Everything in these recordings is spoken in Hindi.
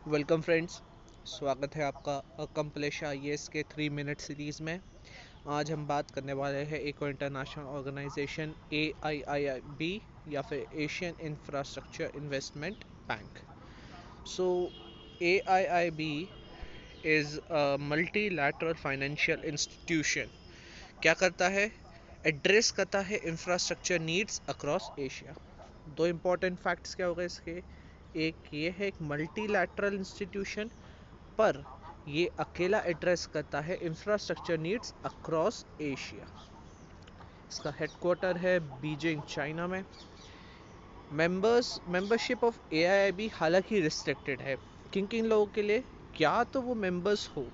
Welcome friends. स्वागत है आपका अकम्प्लिश आईएएस के 3 मिनट सीरीज़ में। आज हम बात करने वाले हैं एक इंटरनेशनल ऑर्गेनाइजेशन AIIB या फिर Asian infrastructure investment bank. So AIIB is a multilateral financial institution. क्या करता है? एड्रेस करता है इंफ्रास्ट्रक्चर नीड्स अक्रॉस एशिया। दो इम्पोर्टेंट फैक्ट्स क्या हो गए इसके? एक ये है, एक मल्टीलैटरल इंस्टीट्यूशन, पर ये अकेला एड्रेस करता है इंफ्रास्ट्रक्चर नीड्स अक्रॉस एशिया। इसका हेडक्वार्टर है बीजिंग, चाइना में। मेंबरशिप ऑफ एआईआईबी हालांकि रिस्ट्रिक्टेड है। किन किन लोगों के लिए? क्या तो वो मेंबर्स हो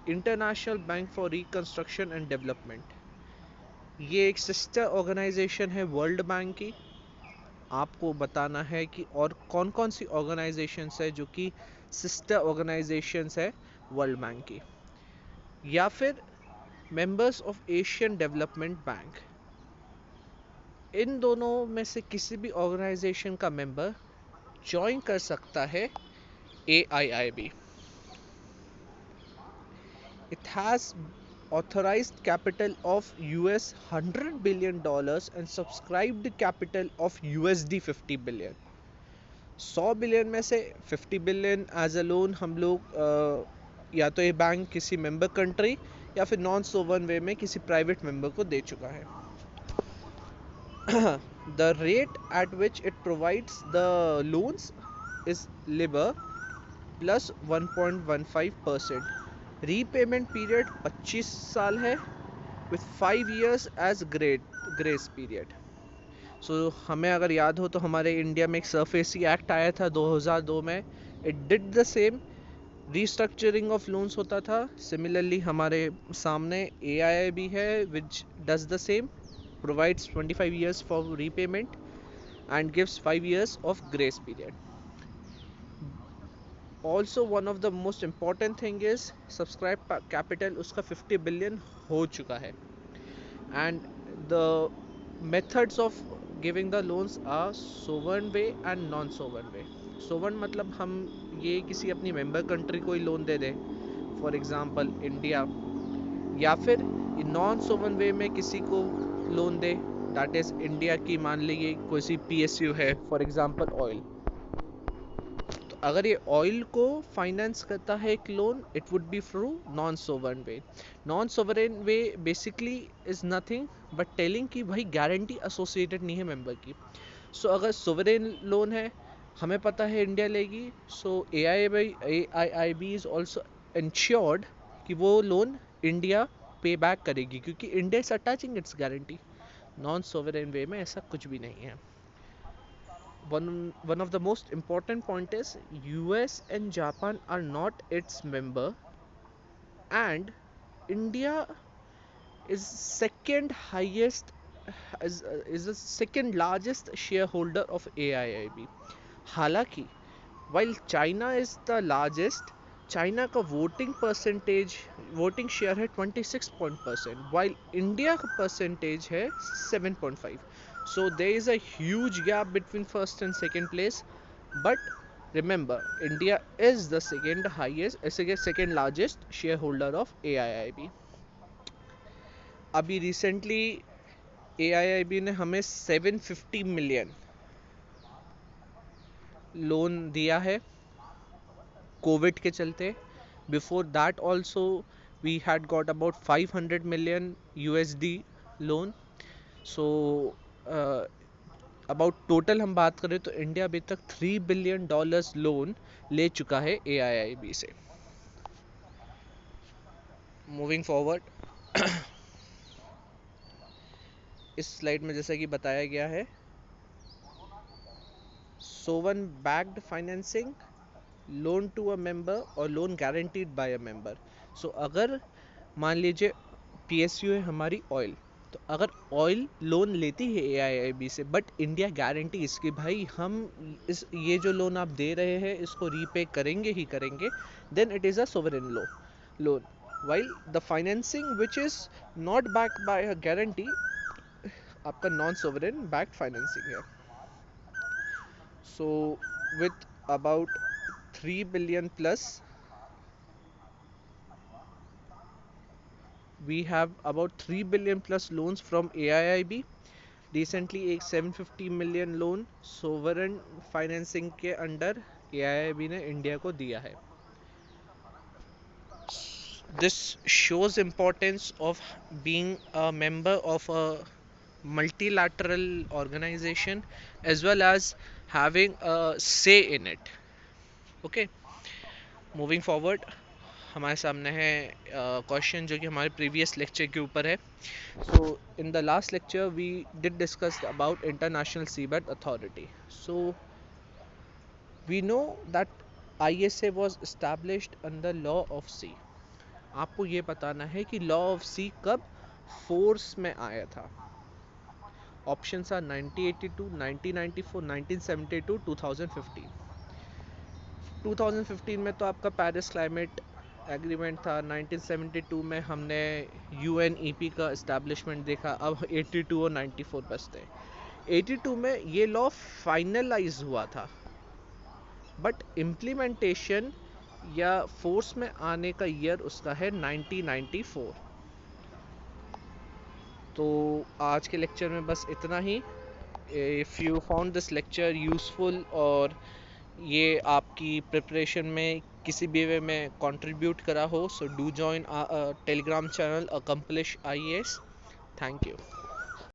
international bank for reconstruction and development. ये एक सिस्टर ऑर्गेनाइजेशन है वर्ल्ड बैंक की। आपको बताना है कि और कौन कौन सी ऑर्गेनाइजेशंस है जो कि सिस्टर ऑर्गेनाइजेशंस है वर्ल्ड बैंक की। या फिर members of Asian development bank. इन दोनों में से किसी भी ऑर्गेनाइजेशन का मेंबर ज्वाइन कर सकता है AIIB। It has authorized capital of $100 billion and subscribed capital of $50 billion। 100 billion में से 50 बिलियन एज अ लोन हम लोग या तो ये बैंक किसी मेंबर कंट्री या फिर नॉन सोवन वे में किसी प्राइवेट मेंबर को दे चुका है। The rate at which it provides the loans is LIBOR plus 1.15%। Repayment period 25 साल है with 5 years as grace period. So हमें अगर याद हो तो हमारे इंडिया में एक सरफेसी एक्ट आया था 2002 में। It did the same, restructuring of loans होता था। सिमिलरली हमारे सामने AIIB है which does the same, provides 25 years for repayment and gives 5 years of grace period. Also one of the most important thing is subscribe capital उसका 50 billion हो चुका है। And the methods of giving the loans are sovereign way and non sovereign way। sovereign मतलब हम ये किसी अपनी मेंबर कंट्री को ही लोन दे दें, फॉर एग्जांपल इंडिया, या फिर नॉन सोवन वे में किसी को loan they, that is India की मान लीजिए कोई सी PSU है फॉर एग्जांपल ऑयल। तो अगर ये ऑयल को फाइनेंस करता है एक loan, it would be through non sovereign way. Non sovereign way basically is nothing but telling कि भाई गारंटी एसोसिएटेड नहीं है मेंबर की। सो अगर सोवरेन लोन है, हमें पता है इंडिया लेगी, so AIIB is also insured कि वो लोन इंडिया पे बैक करेगी क्योंकि India is attaching its guarantee. Non sovereign way में ऐसा कुछ भी नहीं है। One of the most important point is US and Japan are not its member, and India is second highest is the second largest shareholder of AIIB। हालांकि while China is the largest, China का वोटिंग शेयर है 26% while इंडिया का परसेंटेज है 7.5। so there is a huge gap between first and second place, but remember India is the second largest shareholder of AIIB। अभी रिसेंटली AIIB ने हमें 750 मिलियन लोन दिया है कोविड के चलते। Before that also we had got about 500 million USD loan. So about total हम बात करें तो इंडिया अभी तक $3 बिलियन लोन ले चुका है AIIB से। मूविंग फॉरवर्ड, इस स्लाइड में जैसा कि बताया गया है, sovereign backed financing, loan to a member और loan guaranteed by a member. So अगर मान लीजिए PSU है हमारी ऑयल, तो अगर ऑयल लोन लेती है AIIB से बट इंडिया गारंटी इसकी भाई हम इस ये जो लोन आप दे रहे हैं इसको रीपे करेंगे ही करेंगे, then it is a sovereign loan. while the financing which is not backed by a guarantee आपका नॉन सोवरेन बैक्ड फाइनेंसिंग है। So with about 3 billion plus. We have about 3 billion plus loans from AIIB. Recently एक 750 million लोन सोवरन फाइनेंसिंग के अंडर AIIB ने इंडिया को दिया है. This shows importance of being a member of a multilateral organization as well as having a say in it. Okay, moving forward, हमारे सामने है क्वेश्चन जो कि हमारे प्रीवियस लेक्चर के ऊपर है. So in the last lecture we did discuss about International Seabed Authority. So we know that ISA was established under law of sea. आपको ये बताना है कि लॉ ऑफ सी कब फोर्स में आया था. Options are 1982, 1994, 1972, 2015. 2015 में तो आपका पेरिस क्लाइमेट एग्रीमेंट था. 1972 में हमने UNEP का इस्टेब्लिशमेंट देखा. अब 82 और 94 बचते हैं. 82 में ये लॉ फाइनलाइज हुआ था, बट इम्प्लीमेंटेशन या फोर्स में आने का ईयर उसका है 1994. तो आज के लेक्चर में बस इतना ही. If you found this lecture useful और ये आपकी प्रिपरेशन में किसी भी वे में कंट्रीब्यूट करा हो, so do join Telegram channel accomplish IAS. Thank you.